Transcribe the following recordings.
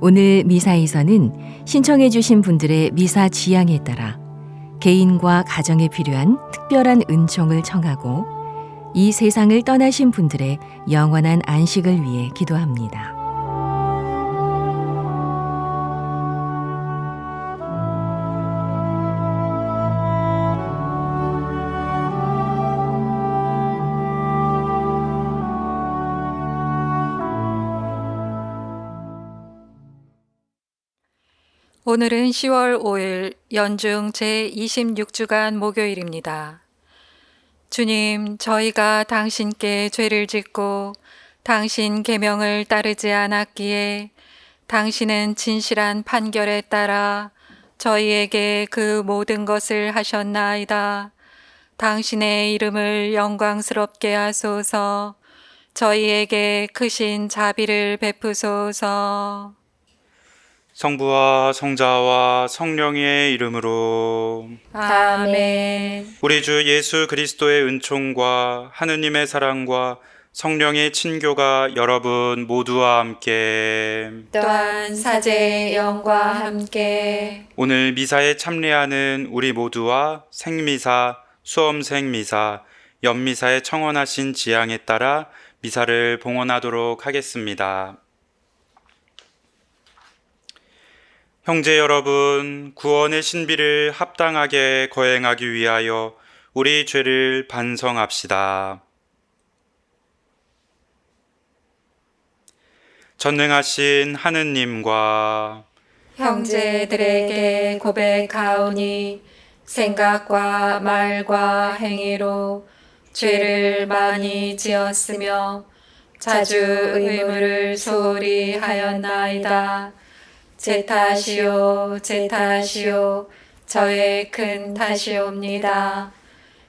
오늘 미사에서는 신청해 주신 분들의 미사 지향에 따라 개인과 가정에 필요한 특별한 은총을 청하고 이 세상을 떠나신 분들의 영원한 안식을 위해 기도합니다. 오늘은 10월 5일 연중 제26주간 목요일입니다. 주님, 저희가 당신께 죄를 짓고 당신 계명을 따르지 않았기에 당신은 진실한 판결에 따라 저희에게 그 모든 것을 하셨나이다. 당신의 이름을 영광스럽게 하소서. 저희에게 크신 자비를 베푸소서. 성부와 성자와 성령의 이름으로 아멘. 우리 주 예수 그리스도의 은총과 하느님의 사랑과 성령의 친교가 여러분 모두와 함께 또한 사제의 영과 함께 오늘 미사에 참례하는 우리 모두와 생미사, 수험생 미사, 연미사에 청원하신 지향에 따라 미사를 봉헌하도록 하겠습니다. 형제 여러분, 구원의 신비를 합당하게 거행하기 위하여 우리 죄를 반성합시다. 전능하신 하느님과 형제들에게 고백하오니 생각과 말과 행위로 죄를 많이 지었으며 자주 의무를 소홀히 하였나이다. 제 탓이요, 제 탓이요, 저의 큰 탓이옵니다.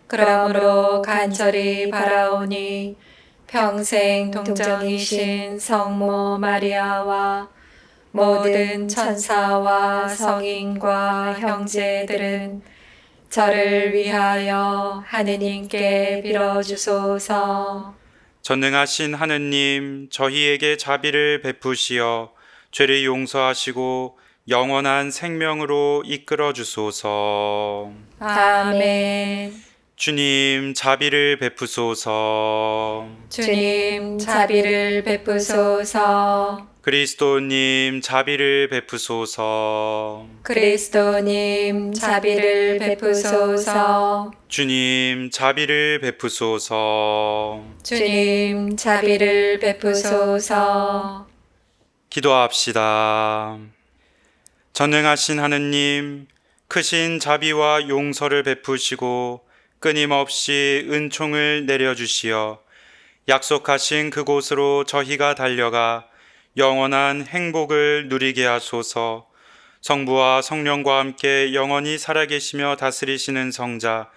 그러므로 간절히 바라오니 평생 동정이신 성모 마리아와 모든 천사와 성인과 형제들은 저를 위하여 하느님께 빌어주소서. 전능하신 하느님, 저희에게 자비를 베푸시어 죄를 용서하시고 영원한 생명으로 이끌어 주소서. 아멘. 주님, 자비를 베푸소서. 주님, 자비를 베푸소서. 그리스도님, 자비를 베푸소서. 그리스도님, 자비를 베푸소서. 주님, 자비를 베푸소서. 주님, 자비를 베푸소서. 기도합시다. 전능하신 하느님, 크신 자비와 용서를 베푸시고 끊임없이 은총을 내려주시어 약속하신 그곳으로 저희가 달려가 영원한 행복을 누리게 하소서. 성부와 성령과 함께 영원히 살아계시며 다스리시는 성자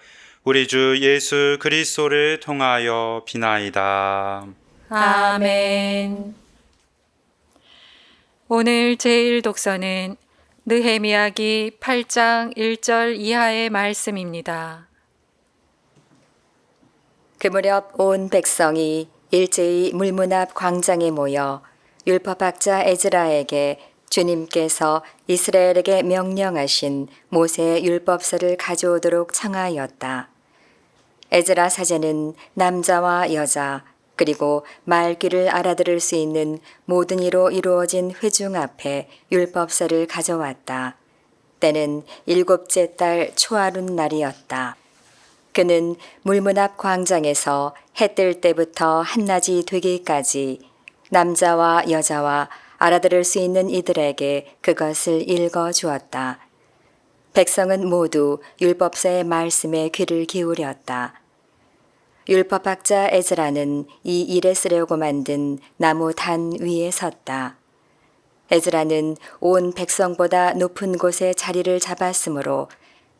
우리 주 예수 그리스도를 통하여 비나이다. 아멘. 오늘 제1독서는 느헤미야기 8장 1절 이하의 말씀입니다. 그 무렵 온 백성이 일제히 물문 앞 광장에 모여 율법학자 에즈라에게 주님께서 이스라엘에게 명령하신 모세의 율법서를 가져오도록 청하였다. 에즈라 사제는 남자와 여자 그리고 말귀를 알아들을 수 있는 모든 이로 이루어진 회중 앞에 율법서를 가져왔다. 때는 7째 달 초하룻 날이었다. 그는 물문 앞 광장에서 해 뜰 때부터 한낮이 되기까지 남자와 여자와 알아들을 수 있는 이들에게 그것을 읽어 주었다. 백성은 모두 율법서의 말씀에 귀를 기울였다. 율법학자 에즈라는 이 일에 쓰려고 만든 나무 단 위에 섰다. 에즈라는 온 백성보다 높은 곳에 자리를 잡았으므로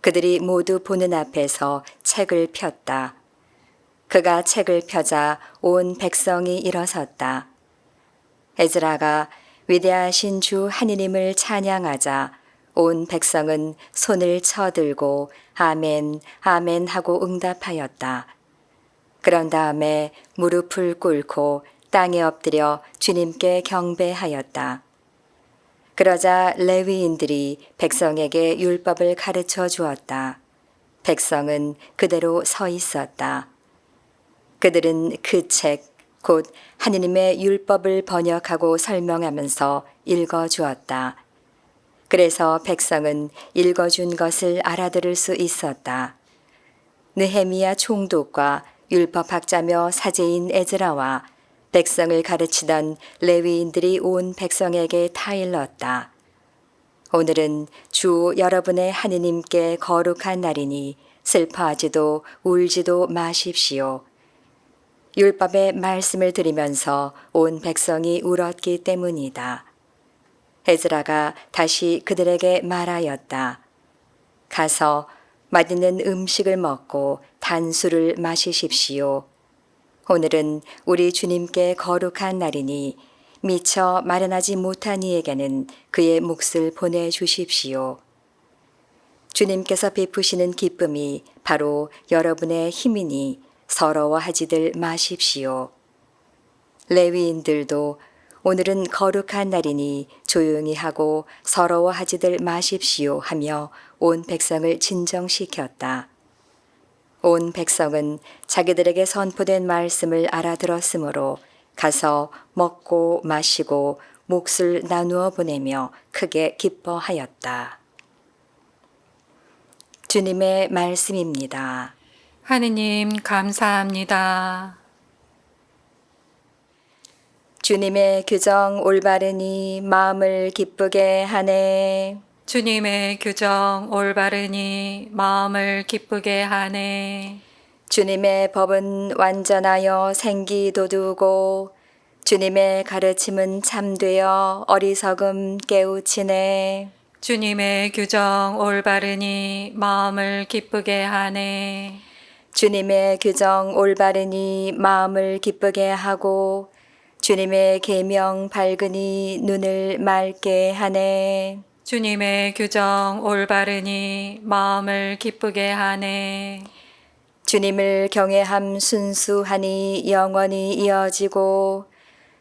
그들이 모두 보는 앞에서 책을 폈다. 그가 책을 펴자 온 백성이 일어섰다. 에즈라가 위대하신 주 하느님을 찬양하자 온 백성은 손을 쳐들고 아멘, 아멘 하고 응답하였다. 그런 다음에 무릎을 꿇고 땅에 엎드려 주님께 경배하였다. 그러자 레위인들이 백성에게 율법을 가르쳐 주었다. 백성은 그대로 서 있었다. 그들은 그 책, 곧 하느님의 율법을 번역하고 설명하면서 읽어 주었다. 그래서 백성은 읽어준 것을 알아들을 수 있었다. 느헤미야 총독과 율법학자며 사제인 에즈라와 백성을 가르치던 레위인들이 온 백성에게 타일렀다. 오늘은 주 여러분의 하느님께 거룩한 날이니 슬퍼하지도 울지도 마십시오. 율법의 말씀을 들으면서 온 백성이 울었기 때문이다. 에즈라가 다시 그들에게 말하였다. 가서 맛있는 음식을 먹고 단술을 마시십시오. 오늘은 우리 주님께 거룩한 날이니 미처 마련하지 못한 이에게는 그의 몫을 보내주십시오. 주님께서 베푸시는 기쁨이 바로 여러분의 힘이니 서러워하지들 마십시오. 레위인들도 오늘은 거룩한 날이니 조용히 하고 서러워하지들 마십시오 하며 온 백성을 진정시켰다. 온 백성은 자기들에게 선포된 말씀을 알아들었으므로 가서 먹고 마시고 몫을 나누어 보내며 크게 기뻐하였다. 주님의 말씀입니다. 하느님 감사합니다. 주님의 규정 올바르니 마음을 기쁘게 하네. 주님의 규정 올바르니 마음을 기쁘게 하네. 주님의 법은 완전하여 생기 돋우고 주님의 가르침은 참되어 어리석음 깨우치네. 주님의 규정 올바르니 마음을 기쁘게 하네. 주님의 규정 올바르니 마음을 기쁘게 하고 주님의 계명 밝으니 눈을 맑게 하네. 주님의 규정 올바르니 마음을 기쁘게 하네. 주님을 경외함 순수하니 영원히 이어지고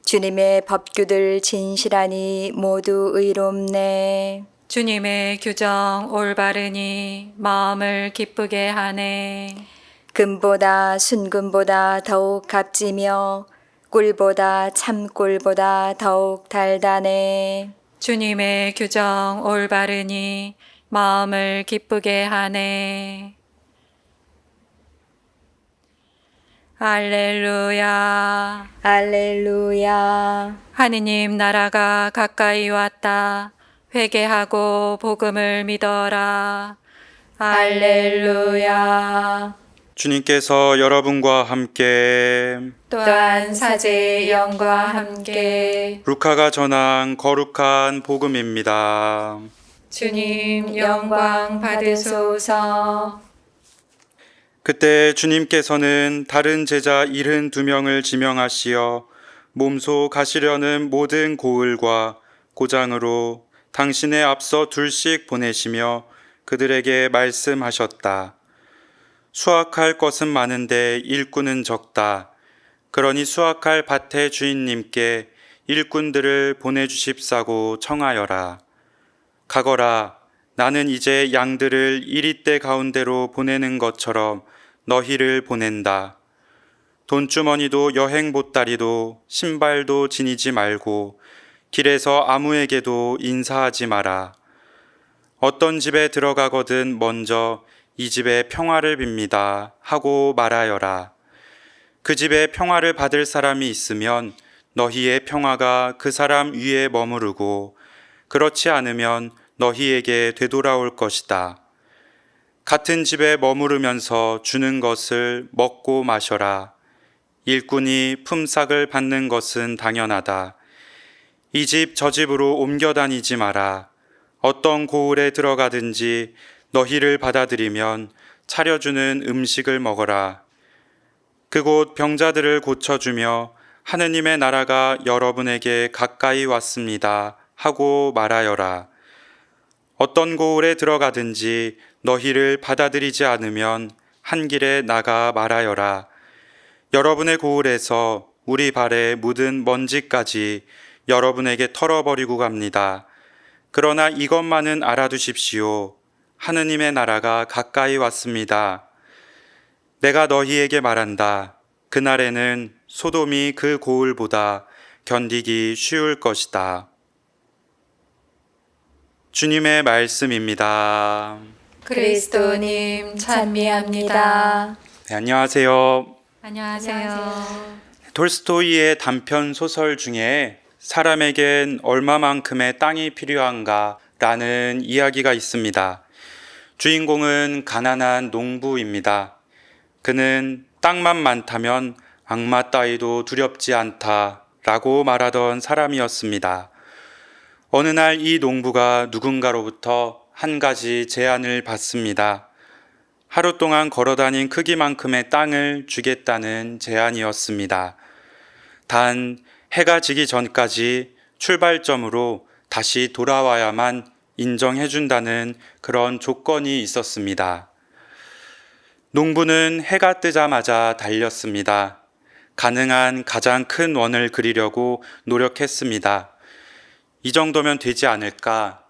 주님의 법규들 진실하니 모두 의롭네. 주님의 규정 올바르니 마음을 기쁘게 하네. 금보다 순금보다 더욱 값지며 꿀보다 참꿀보다 더욱 달다네. 주님의 규정 올바르니 마음을 기쁘게 하네. 할렐루야. 알렐루야. 하느님 나라가 가까이 왔다. 회개하고 복음을 믿어라. 할렐루야. 주님께서 여러분과 함께 또한 사제의 영과 함께 루카가 전한 거룩한 복음입니다. 주님 영광 받으소서. 그때 주님께서는 다른 제자 72명을 지명하시어 몸소 가시려는 모든 고을과 고장으로 당신의 앞서 둘씩 보내시며 그들에게 말씀하셨다. 수확할 것은 많은데 일꾼은 적다. 그러니 수확할 밭의 주인님께 일꾼들을 보내주십사고 청하여라. 가거라. 나는 이제 양들을 이리떼 가운데로 보내는 것처럼 너희를 보낸다. 돈주머니도 여행 보따리도 신발도 지니지 말고 길에서 아무에게도 인사하지 마라. 어떤 집에 들어가거든 먼저 이 집에 평화를 빕니다 하고 말하여라. 그 집에 평화를 받을 사람이 있으면 너희의 평화가 그 사람 위에 머무르고 그렇지 않으면 너희에게 되돌아올 것이다. 같은 집에 머무르면서 주는 것을 먹고 마셔라. 일꾼이 품삯을 받는 것은 당연하다. 이 집 저 집으로 옮겨 다니지 마라. 어떤 고을에 들어가든지 너희를 받아들이면 차려주는 음식을 먹어라. 그곳 병자들을 고쳐주며 하느님의 나라가 여러분에게 가까이 왔습니다 하고 말하여라. 어떤 고을에 들어가든지 너희를 받아들이지 않으면 한 길에 나가 말하여라. 여러분의 고을에서 우리 발에 묻은 먼지까지 여러분에게 털어버리고 갑니다. 그러나 이것만은 알아두십시오. 하느님의 나라가 가까이 왔습니다. 내가 너희에게 말한다. 그날에는 소돔이 그 고을보다 견디기 쉬울 것이다. 주님의 말씀입니다. 그리스도님 찬미합니다. 네, 안녕하세요. 안녕하세요. 톨스토이의 단편 소설 중에 사람에겐 얼마만큼의 땅이 필요한가 라는 이야기가 있습니다. 주인공은 가난한 농부입니다. 그는 땅만 많다면 악마 따위도 두렵지 않다 라고 말하던 사람이었습니다. 어느 날 이 농부가 누군가로부터 한 가지 제안을 받습니다. 하루 동안 걸어다닌 크기만큼의 땅을 주겠다는 제안이었습니다. 단 해가 지기 전까지 출발점으로 다시 돌아와야만 인정해준다는 그런 조건이 있었습니다. 농부는 해가 뜨자마자 달렸습니다. 가능한 가장 큰 원을 그리려고 노력했습니다. 이 정도면 되지 않을까?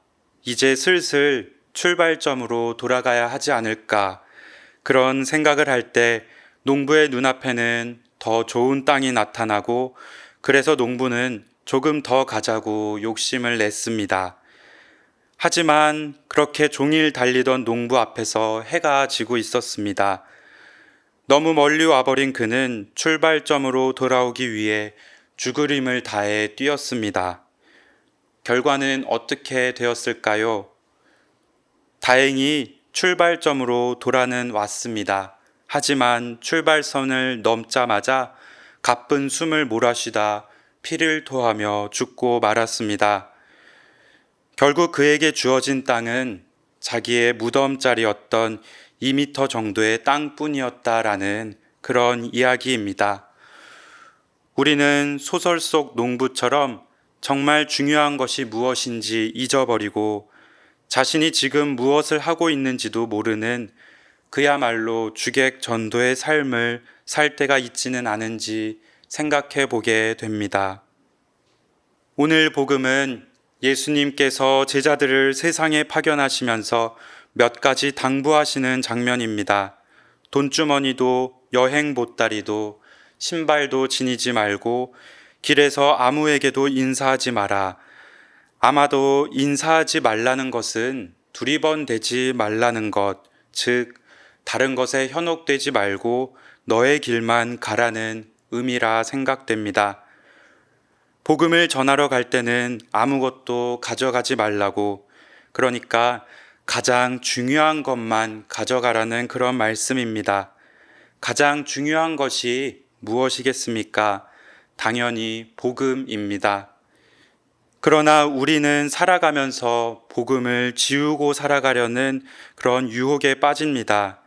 이제 슬슬 출발점으로 돌아가야 하지 않을까? 그런 생각을 할 때 농부의 눈앞에는 더 좋은 땅이 나타나고 그래서 농부는 조금 더 가자고 욕심을 냈습니다. 하지만 그렇게 종일 달리던 농부 앞에서 해가 지고 있었습니다. 너무 멀리 와버린 그는 출발점으로 돌아오기 위해 죽을 힘을 다해 뛰었습니다. 결과는 어떻게 되었을까요? 다행히 출발점으로 돌아는 왔습니다. 하지만 출발선을 넘자마자 가쁜 숨을 몰아쉬다 피를 토하며 죽고 말았습니다. 결국 그에게 주어진 땅은 자기의 무덤자리였던 2m 정도의 땅뿐이었다라는 그런 이야기입니다. 우리는 소설 속 농부처럼 정말 중요한 것이 무엇인지 잊어버리고 자신이 지금 무엇을 하고 있는지도 모르는 그야말로 주객 전도의 삶을 살 때가 있지는 않은지 생각해 보게 됩니다. 오늘 복음은 예수님께서 제자들을 세상에 파견하시면서 몇 가지 당부하시는 장면입니다. 돈주머니도 여행 보따리도 신발도 지니지 말고 길에서 아무에게도 인사하지 마라. 아마도 인사하지 말라는 것은 두리번대지 말라는 것, 즉 다른 것에 현혹되지 말고 너의 길만 가라는 의미라 생각됩니다. 복음을 전하러 갈 때는 아무것도 가져가지 말라고, 그러니까 가장 중요한 것만 가져가라는 그런 말씀입니다. 가장 중요한 것이 무엇이겠습니까? 당연히 복음입니다. 그러나 우리는 살아가면서 복음을 지우고 살아가려는 그런 유혹에 빠집니다.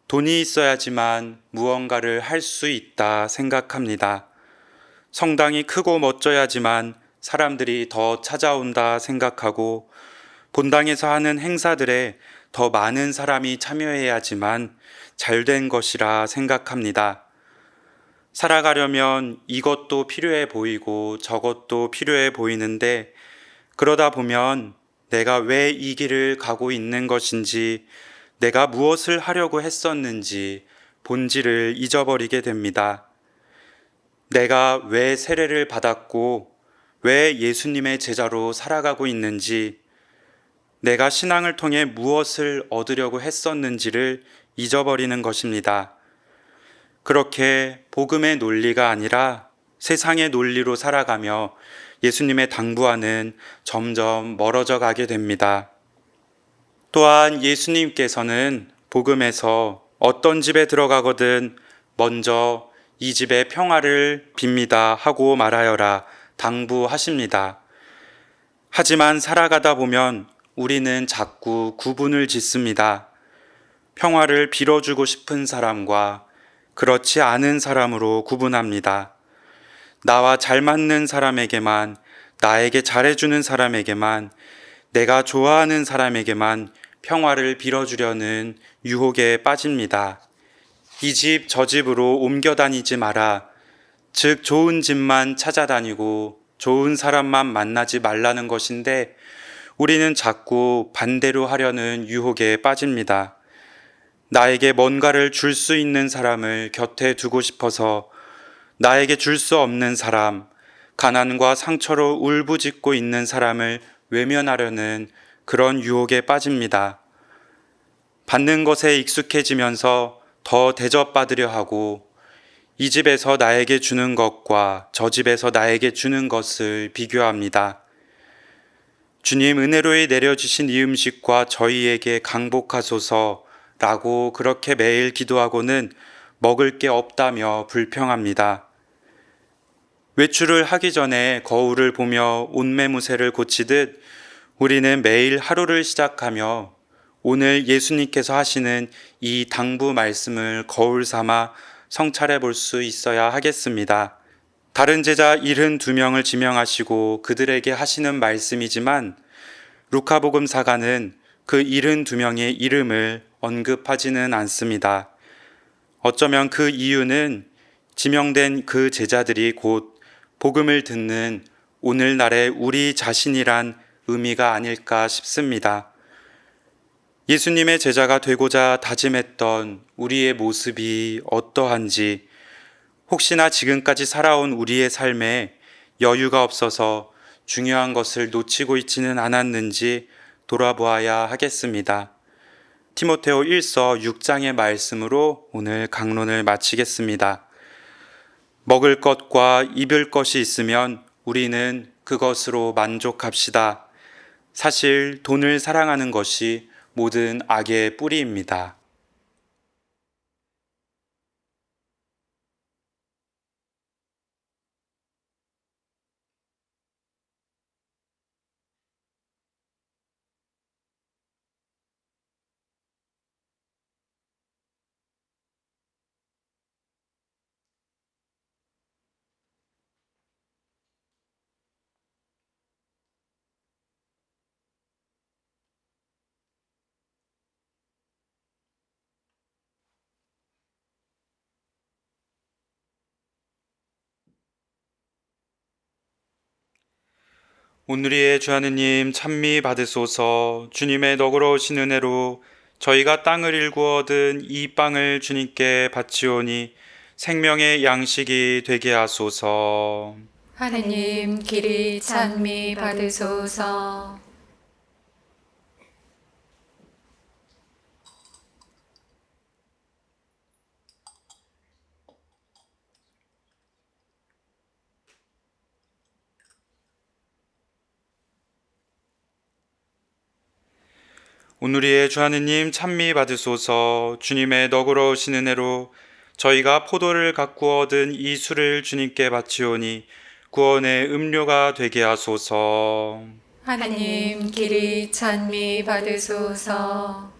돈이 있어야지만 무언가를 할 수 있다 생각합니다. 성당이 크고 멋져야지만 사람들이 더 찾아온다 생각하고 본당에서 하는 행사들에 더 많은 사람이 참여해야지만 잘된 것이라 생각합니다. 살아가려면 이것도 필요해 보이고 저것도 필요해 보이는데 그러다 보면 내가 왜 이 길을 가고 있는 것인지, 내가 무엇을 하려고 했었는지 본질을 잊어버리게 됩니다. 내가 왜 세례를 받았고 왜 예수님의 제자로 살아가고 있는지, 내가 신앙을 통해 무엇을 얻으려고 했었는지를 잊어버리는 것입니다. 그렇게 복음의 논리가 아니라 세상의 논리로 살아가며 예수님의 당부와는 점점 멀어져 가게 됩니다. 또한 예수님께서는 복음에서 어떤 집에 들어가거든 먼저 이 집의 평화를 빕니다 하고 말하여라 당부하십니다. 하지만 살아가다 보면 우리는 자꾸 구분을 짓습니다. 평화를 빌어주고 싶은 사람과 그렇지 않은 사람으로 구분합니다. 나와 잘 맞는 사람에게만, 나에게 잘해주는 사람에게만, 내가 좋아하는 사람에게만 평화를 빌어주려는 유혹에 빠집니다. 이 집 저 집으로 옮겨 다니지 마라. 즉 좋은 집만 찾아다니고 좋은 사람만 만나지 말라는 것인데 우리는 자꾸 반대로 하려는 유혹에 빠집니다. 나에게 뭔가를 줄 수 있는 사람을 곁에 두고 싶어서 나에게 줄 수 없는 사람, 가난과 상처로 울부짖고 있는 사람을 외면하려는 그런 유혹에 빠집니다. 받는 것에 익숙해지면서 더 대접받으려 하고 이 집에서 나에게 주는 것과 저 집에서 나에게 주는 것을 비교합니다. 주님 은혜로이 내려주신 이 음식과 저희에게 강복하소서라고 그렇게 매일 기도하고는 먹을 게 없다며 불평합니다. 외출을 하기 전에 거울을 보며 옷매무새를 고치듯 우리는 매일 하루를 시작하며 오늘 예수님께서 하시는 이 당부 말씀을 거울 삼아 성찰해 볼 수 있어야 하겠습니다. 다른 제자 72명을 지명하시고 그들에게 하시는 말씀이지만 루카복음사가는 그 72명의 이름을 언급하지는 않습니다. 어쩌면 그 이유는 지명된 그 제자들이 곧 복음을 듣는 오늘날의 우리 자신이란 의미가 아닐까 싶습니다. 예수님의 제자가 되고자 다짐했던 우리의 모습이 어떠한지, 혹시나 지금까지 살아온 우리의 삶에 여유가 없어서 중요한 것을 놓치고 있지는 않았는지 돌아보아야 하겠습니다. 티모테오 1서 6장의 말씀으로 오늘 강론을 마치겠습니다. 먹을 것과 입을 것이 있으면 우리는 그것으로 만족합시다. 사실 돈을 사랑하는 것이 모든 악의 뿌리입니다. 오늘의 주 하느님 찬미 받으소서. 주님의 너그러우신 은혜로 저희가 땅을 일구어 얻은 이 빵을 주님께 바치오니 생명의 양식이 되게 하소서. 하느님 길이 찬미 받으소서. 오늘의 주 하느님 찬미 받으소서. 주님의 너그러우신 은혜로 저희가 포도를 가꾸어 얻은 이 술을 주님께 바치오니 구원의 음료가 되게 하소서. 하느님 길이 찬미 받으소서.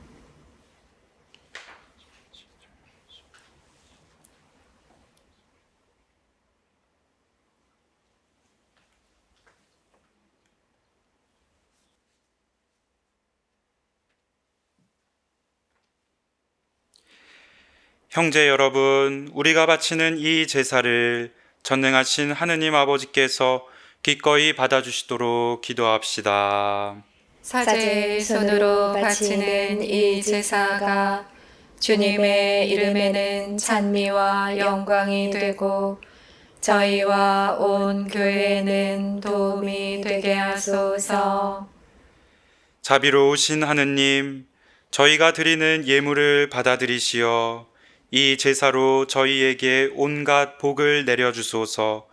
형제 여러분, 우리가 바치는 이 제사를 전능하신 하느님 아버지께서 기꺼이 받아주시도록 기도합시다. 사제의 손으로 바치는 이 제사가 주님의 이름에는 찬미와 영광이 되고 저희와 온 교회에는 도움이 되게 하소서. 자비로우신 하느님, 저희가 드리는 예물을 받아들이시어 이 제사로 저희에게 온갖 복을 내려주소서.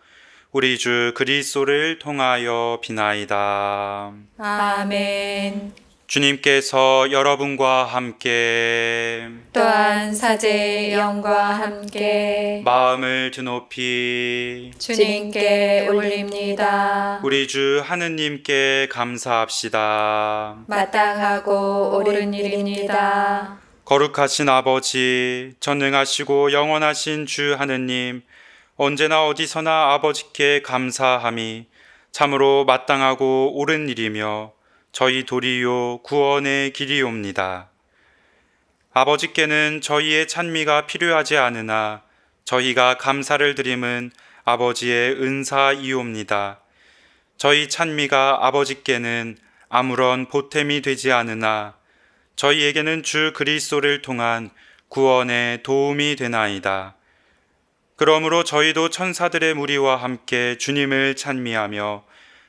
우리 주 그리스도를 통하여 비나이다. 아멘. 주님께서 여러분과 함께 또한 사제의 영과 함께 마음을 드높이 주님께 올립니다. 우리 주 하느님께 감사합시다. 마땅하고 옳은 일입니다. 거룩하신 아버지, 전능하시고 영원하신 주 하느님, 언제나 어디서나 아버지께 감사함이 참으로 마땅하고 옳은 일이며 저희 도리요 구원의 길이옵니다. 아버지께는 저희의 찬미가 필요하지 않으나 저희가 감사를 드림은 아버지의 은사이옵니다. 저희 찬미가 아버지께는 아무런 보탬이 되지 않으나 저희에게는 주 그리스도를 통한 구원의 도움이 되나이다. 그러므로 저희도 천사들의 무리와 함께 주님을 찬미하며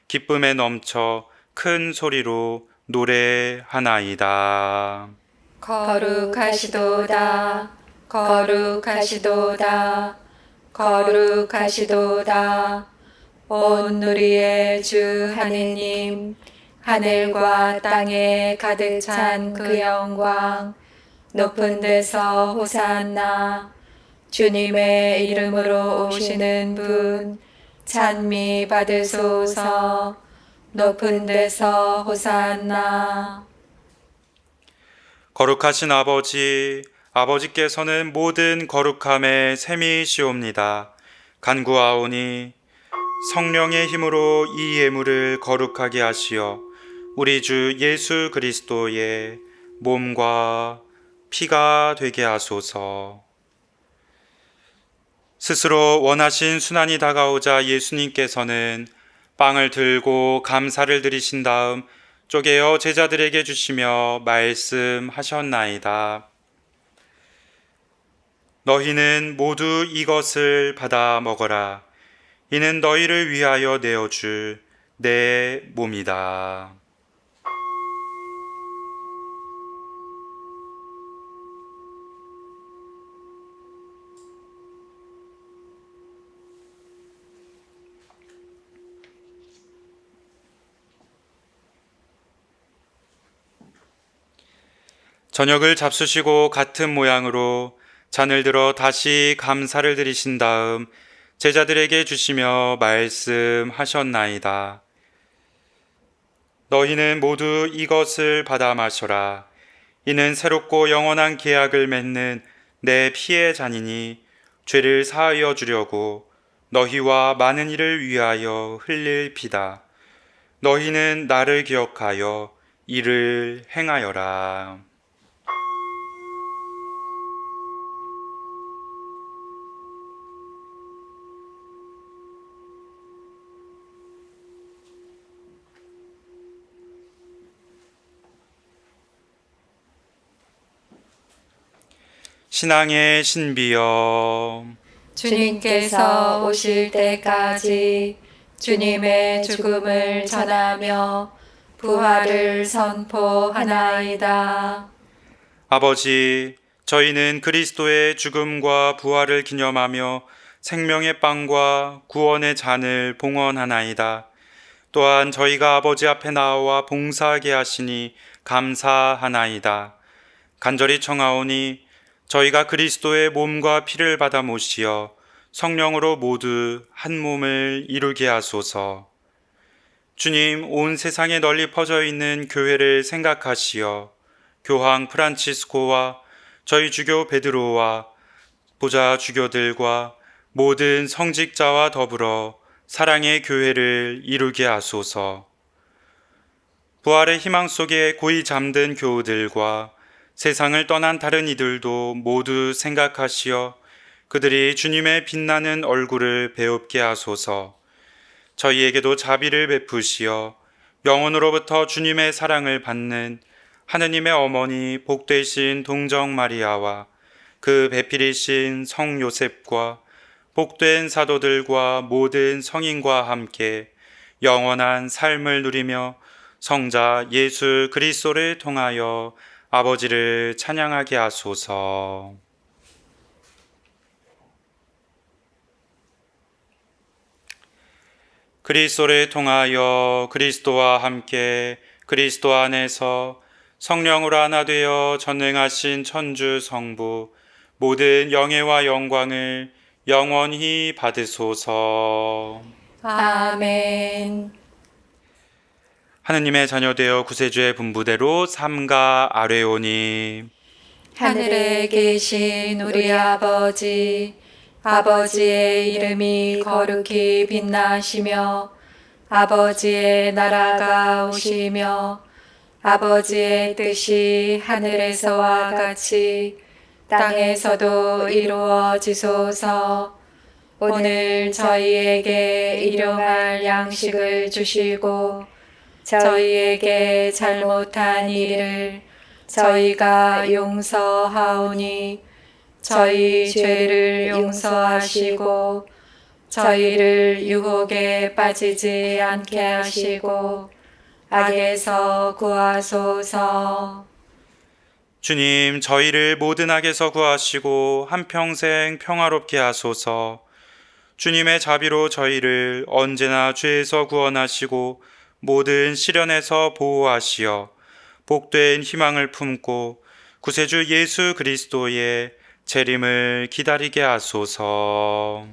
기쁨에 넘쳐 큰 소리로 노래하나이다. 거룩하시도다. 거룩하시도다. 거룩하시도다. 온 누리의 주 하느님, 하늘과 땅에 가득 찬 그 영광, 높은 데서 호산나. 주님의 이름으로 오시는 분, 찬미 받으소서. 높은 데서 호산나. 거룩하신 아버지, 아버지께서는 모든 거룩함의 셈이시옵니다. 간구하오니 성령의 힘으로 이 예물을 거룩하게 하시어 우리 주 예수 그리스도의 몸과 피가 되게 하소서. 스스로 원하신 순환이 다가오자 예수님께서는 빵을 들고 감사를 드리신 다음 쪼개어 제자들에게 주시며 말씀하셨나이다. 너희는 모두 이것을 받아 먹어라. 이는 너희를 위하여 내어줄 내 몸이다. 저녁을 잡수시고 같은 모양으로 잔을 들어 다시 감사를 드리신 다음 제자들에게 주시며 말씀하셨나이다. 너희는 모두 이것을 받아 마셔라. 이는 새롭고 영원한 계약을 맺는 내 피의 잔이니 죄를 사하여 주려고 너희와 많은 이를 위하여 흘릴 피다. 너희는 나를 기억하여 이를 행하여라. 신앙의 신비여, 주님께서 오실 때까지 주님의 죽음을 전하며 부활을 선포하나이다. 아버지, 저희는 그리스도의 죽음과 부활을 기념하며 생명의 빵과 구원의 잔을 봉헌하나이다. 또한 저희가 아버지 앞에 나와 봉사하게 하시니 감사하나이다. 간절히 청하오니 저희가 그리스도의 몸과 피를 받아 모시어 성령으로 모두 한 몸을 이루게 하소서. 주님, 온 세상에 널리 퍼져 있는 교회를 생각하시어 교황 프란치스코와 저희 주교 베드로와 보좌 주교들과 모든 성직자와 더불어 사랑의 교회를 이루게 하소서. 부활의 희망 속에 고이 잠든 교우들과 세상을 떠난 다른 이들도 모두 생각하시어 그들이 주님의 빛나는 얼굴을 배웁게 하소서. 저희에게도 자비를 베푸시어 영혼으로부터 주님의 사랑을 받는 하느님의 어머니 복되신 동정 마리아와 그 배필이신 성 요셉과 복된 사도들과 모든 성인과 함께 영원한 삶을 누리며 성자 예수 그리스도를 통하여 아버지를 찬양하게 하소서. 그리스도를 통하여 그리스도와 함께 그리스도 안에서 성령으로 하나 되어 전능하신 천주 성부 모든 영예와 영광을 영원히 받으소서. 아멘. 하느님의 자녀되어 구세주의 분부대로 삼가 아뢰오니 하늘에 계신 우리 아버지, 아버지의 이름이 거룩히 빛나시며 아버지의 나라가 오시며 아버지의 뜻이 하늘에서와 같이 땅에서도 이루어지소서. 오늘 저희에게 일용할 양식을 주시고 저희에게 잘못한 일을 저희가 용서하오니 저희 죄를 용서하시고 저희를 유혹에 빠지지 않게 하시고 악에서 구하소서. 주님, 저희를 모든 악에서 구하시고 한평생 평화롭게 하소서. 주님의 자비로 저희를 언제나 죄에서 구원하시고 모든 시련에서 보호하시어 복된 희망을 품고 구세주 예수 그리스도의 재림을 기다리게 하소서.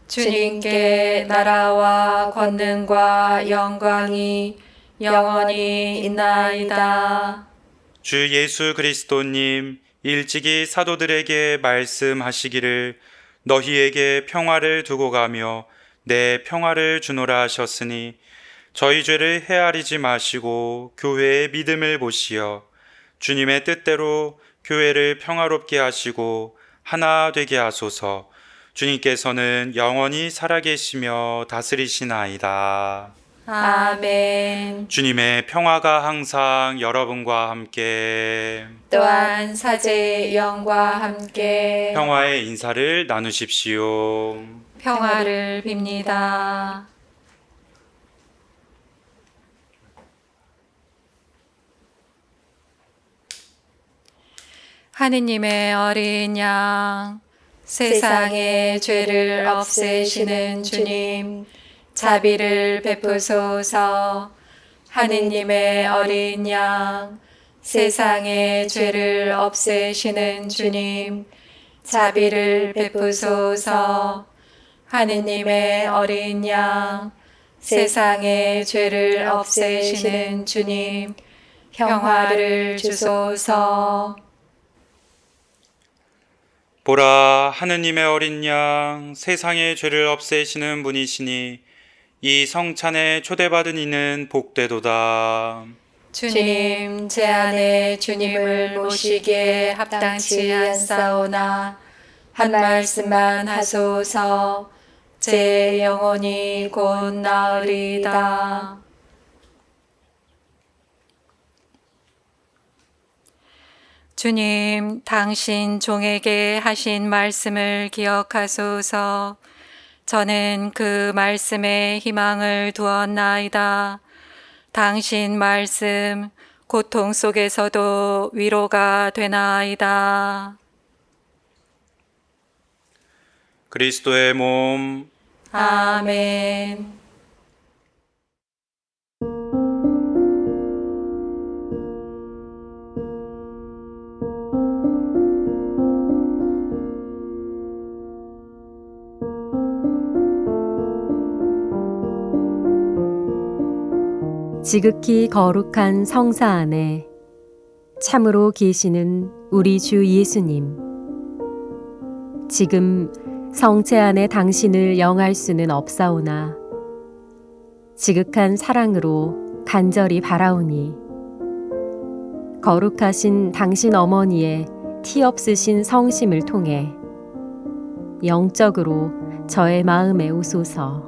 주님께 나라와 권능과 영광이 영원히 있나이다. 주 예수 그리스도님, 일찍이 사도들에게 말씀하시기를 너희에게 평화를 두고 가며 내 평화를 주노라 하셨으니 저희 죄를 헤아리지 마시고 교회의 믿음을 보시어 주님의 뜻대로 교회를 평화롭게 하시고 하나 되게 하소서. 주님께서는 영원히 살아계시며 다스리시나이다. 아멘. 주님의 평화가 항상 여러분과 함께 또한 사제의 영과 함께 평화의 인사를 나누십시오. 평화를 빕니다. 하느님의 어린 양, 세상의 죄를 없애시는 주님, 자비를 베푸소서. 하느님의 어린 양, 세상의 죄를 없애시는 주님, 자비를 베푸소서. 하느님의 어린 양, 세상의 죄를 없애시는 주님, 평화를 주소서. 보라, 하느님의 어린 양, 세상의 죄를 없애시는 분이시니 이 성찬에 초대받은 이는 복되도다. 주님, 제 안에 주님을 모시기에 합당치 않사오나 한 말씀만 하소서. 제 영혼이 곧 나으리이다. 주님, 당신 종에게 하신 말씀을 기억하소서. 저는 그 말씀에 희망을 두었나이다. 당신 말씀, 고통 속에서도 위로가 되나이다. 그리스도의 몸, 아멘. 지극히 거룩한 성사 안에 참으로 계시는 우리 주 예수님. 지금 성체 안에 당신을 영할 수는 없사오나 지극한 사랑으로 간절히 바라오니 거룩하신 당신 어머니의 티 없으신 성심을 통해 영적으로 저의 마음에 오소서.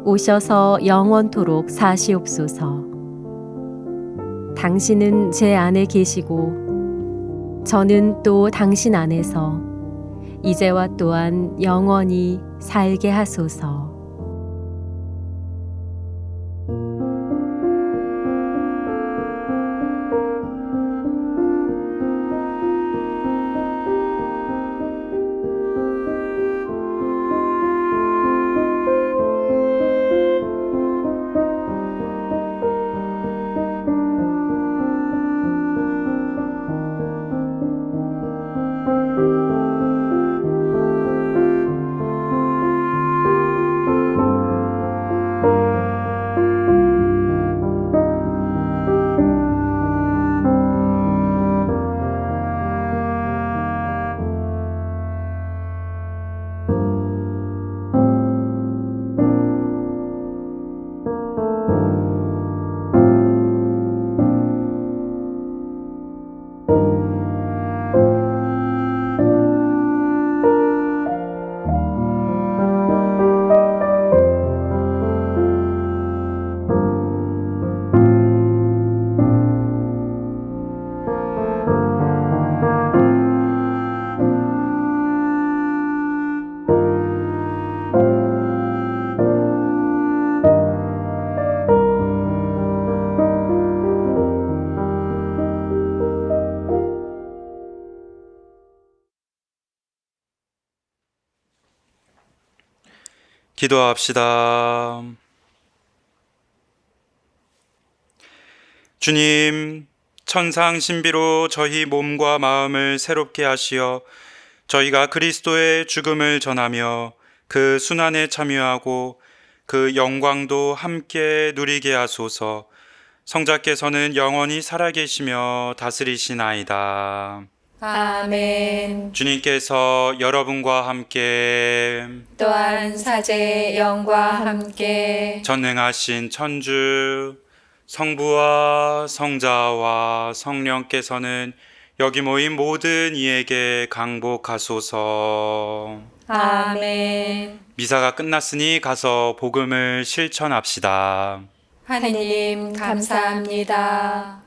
오셔서 영원토록 사시옵소서. 당신은 제 안에 계시고 저는 또 당신 안에서 이제와 또한 영원히 살게 하소서. 기도합시다. 주님, 천상 신비로 저희 몸과 마음을 새롭게 하시어 저희가 그리스도의 죽음을 전하며 그 순환에 참여하고 그 영광도 함께 누리게 하소서. 성자께서는 영원히 살아계시며 다스리시나이다. 아멘. 주님께서 여러분과 함께 또한 사제의 영과 함께 전능하신 천주 성부와 성자와 성령께서는 여기 모인 모든 이에게 강복하소서. 아멘. 미사가 끝났으니 가서 복음을 실천합시다. 하느님 감사합니다.